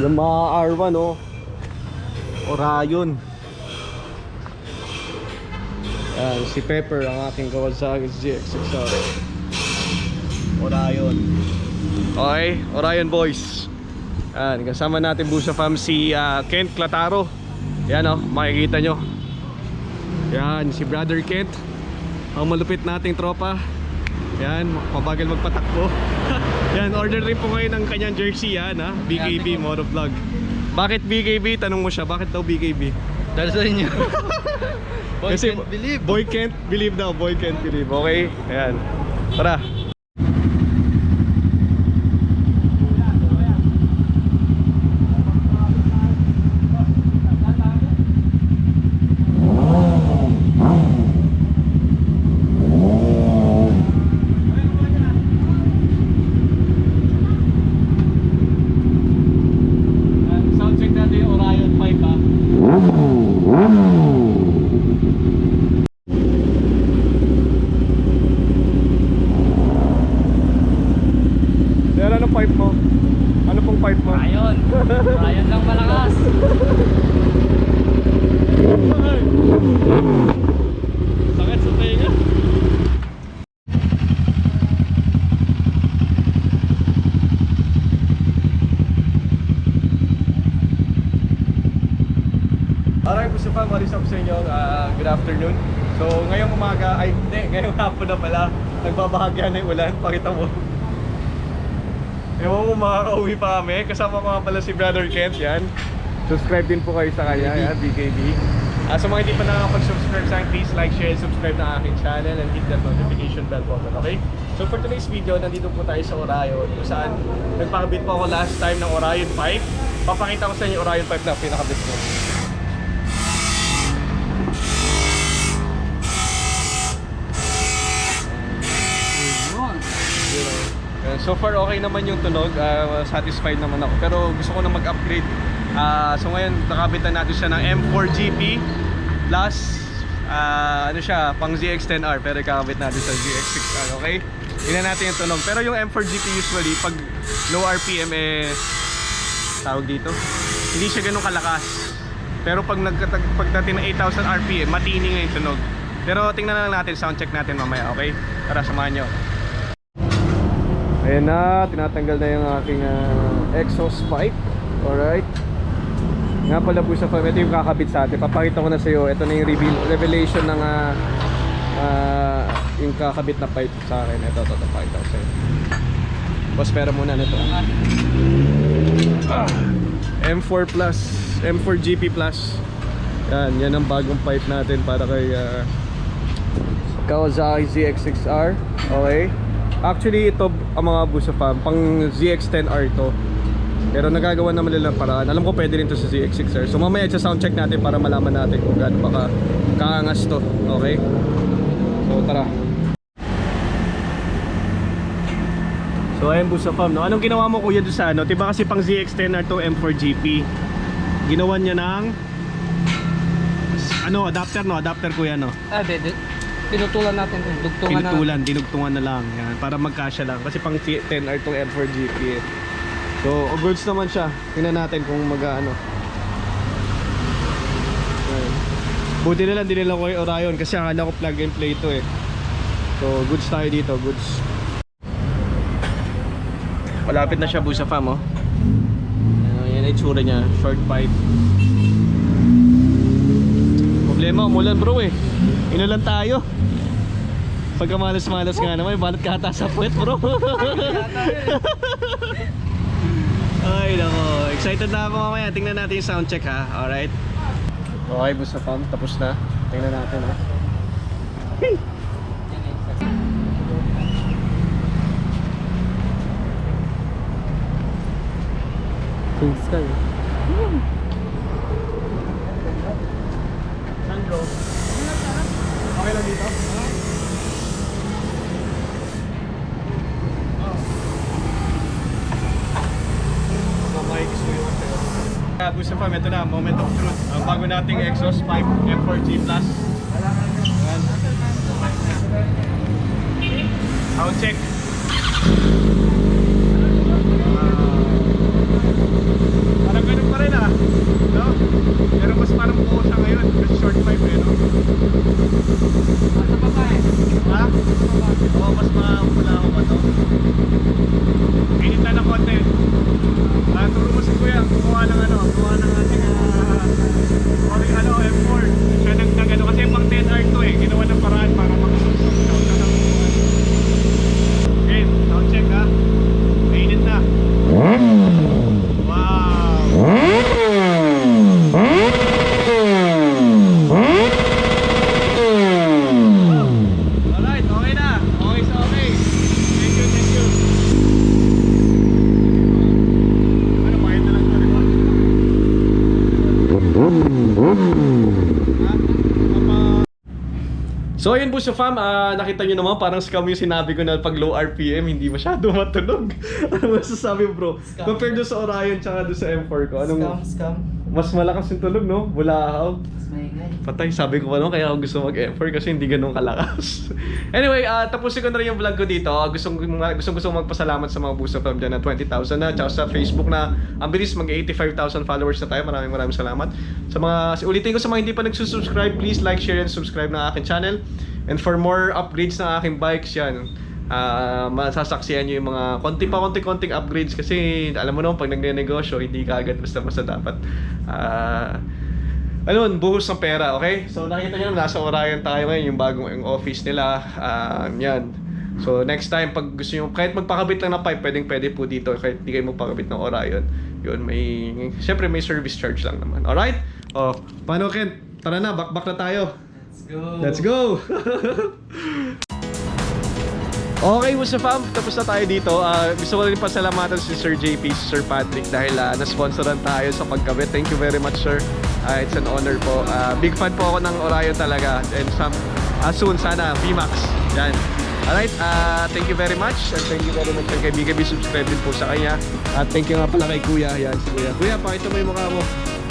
Yung mga R1 oh. Orion. Yan, si Pepper ang aking Kawasaki ZX6R. Orion. Okay, Orion boys. Yan, kasama natin Busa Fam si Kent Clataro. Yan oh, makikita nyo. Yan, si Brother Kent. Ang malupit nating tropa. Yan, mabagal magpatakbo. Yan, order rin po ngayon ng kanyang jersey yan ha. BKB Motovlog. Bakit BKB? Tanong mo siya, bakit daw BKB? Dahil sa inyo. Boy Kasi can't believe. Boy can't believe daw, boy can't believe. Okay, ayan. Tara. Sound check natin yung Orion 5 ha. Ano pipe mo? Ano pong pipe mo? Orion. Orion lang malakas. Sakit sa tenga. Alright, Busa Fam, what is up sa inyo? Good afternoon. So ngayong umaga, ay hindi, ngayong hapon na pala, nagbabahagya na yung ulan. Pakita mo. Ewan mo, makaka-uwi pa kami. Kasama ko nga pala si Brother Kent, yan. Subscribe din po kayo sa kanya, yan, BKB. Sa mga hindi pa nakakapag-subscribe sa akin, please like, share, and subscribe na aking channel and hit that notification bell button, okay? So for today's video, nandito po tayo sa Orion, kung saan nagpakabit po ako last time ng Orion 5. Papakita ko sa inyo Orion 5 na pinakabit ko. So far okay naman yung tunog, satisfied naman ako. Pero gusto ko na mag-upgrade. So ngayon nakabitan natin siya ng M4 GP plus ano siya, pang ZX10R, pero kakabit natin sa ZX6R, okay? Tingnan natin yung tunog. Pero yung M4 GP usually pag low RPM tawag dito, hindi siya ganun kalakas. Pero pag pagdating ng 8,000 RPM, matini nga yung tunog. Pero tingnan lang natin, sound check natin mamaya, okay? Tara, samahan nyo. Ayan na, tinatanggal na yung aking exhaust pipe. Alright. Nga pala Busa Fam, ito yung kakabit sa atin. Papakita ko na sa iyo. Ito na yung revelation ng yung kakabit na pipe sa akin. Ito, papakita ko sa iyo. Boss, pera muna na ito. M4 Plus, M4 GP Plus. Yan ang bagong pipe natin para kay Kawasaki ZX6R. Okay. Actually ito ang mga Busa Fam, pang ZX10R ito. Pero nagagawa naman nila paraan. Alam ko pwede rin ito sa ZX6R. So mamaya sa sound check natin para malaman natin kung gaano baka kaangas to. Okay? So tara. So ayun Busa Fam, no? Anong ginawa mo kuya doon sa ano? Diba kasi pang ZX10R to M4 GP. Ginawa niya ng ano, adapter no? Adapter kuya no? Pinutulan natin, dinugtungan na lang yan, para magkasya lang kasi pang 10R tong M4 GP. So goods naman siya. Tingnan natin kung mag-ano. Buti na lang din nila ko yung Orion kasi akala ko plug and play ito eh. So goods tayo dito, goods. Malapit na siya Busa Fam oh. Yan ang itsura niya, short pipe. Problema, umulan bro eh. Inulan tayo. Pagka malas-malas nga naman, balat ka ata sa puwet bro. Ay nako, excited na ako mamaya. Tingnan natin yung sound check ha, alright. Okay Busa Fam, tapos na. Tingnan natin ha. Thanks kayo. Sandro. Okay lang dito? Busa Fam, ito na, moment of truth. Ang bago nating exhaust pipe M4G Plus. Sound check. Parang pala ako ba ito? Init na ng konti. Turo mo si Kuya, gumawa ng ating M4. Siya nagdag kasi pang 10R to eh. Ginawa ng paraan para makasusok. Okay, sound check ha. Mainit na. Wow! Alright, okay na. Okay sa okay. Thank you, thank you. Ano, bayad na lang ito, di ba? So ayun po sa fam, nakita nyo naman parang scam yung sinabi ko na pag low RPM hindi masyado matunog. Ano masasabi bro? Scam. Compared doon sa Orion tsaka doon sa M4 ko, anong Scam. mas malakas yung tunog no? Bulahaw. Mas maingay. Patay, sabi ko pa naman kaya ako gusto mag M4 kasi hindi ganun kalakas. Anyway, tapusin ko na rin yung vlog ko dito. Gusto magpasalamat sa mga Busa fam dyan na 20,000 na, tsaka sa Facebook na ang bilis mag 85,000 followers na tayo. Maraming salamat. Sa mga, ulitin ko sa mga hindi pa nagsusubscribe, please like, share, and subscribe na aking channel. And for more upgrades ng aking bikes yan, masasaksihan nyo yung mga konting upgrades kasi alam mo naman pag nagne-negosyo hindi ka agad basta dapat buhos ng pera, okay? So nakita nyo nasa Orion tayo ngayon, yung bagong yung office nila, yan. So next time pag gusto nyo, kahit magpakabit lang ng pipe, pwede po dito, kahit hindi kayo magpakabit ng Orion, yun, syempre may service charge lang naman, alright? O, paano Ken? Tara na, back na tayo. Let's go! Okay, Musa fam, tapos na tayo dito. Gusto ko rin pasalamatan si Sir JP, si Sir Patrick dahil na-sponsoran tayo sa pagkabit. Thank you very much, sir. It's an honor po. Big fan po ako ng Orion talaga. And soon, sana, VMAX. Yan. Alright, thank you very much. And thank you very much kay kaibigan. Subscribe din po sa kanya. At thank you nga pala kay Kuya. Yan, si Kuya. Kuya, pakita mo yung mukha mo.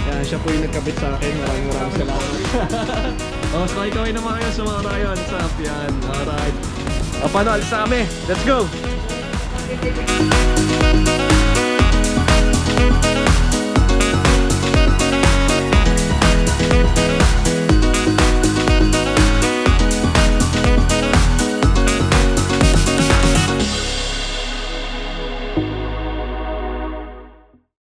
Yan, siya po yung nagkabit sa akin. Maraming salamat. So ikaw ay naman kayo sa mga Orion. What's up? Yan. Alright. Paano, alis na kami. Let's go!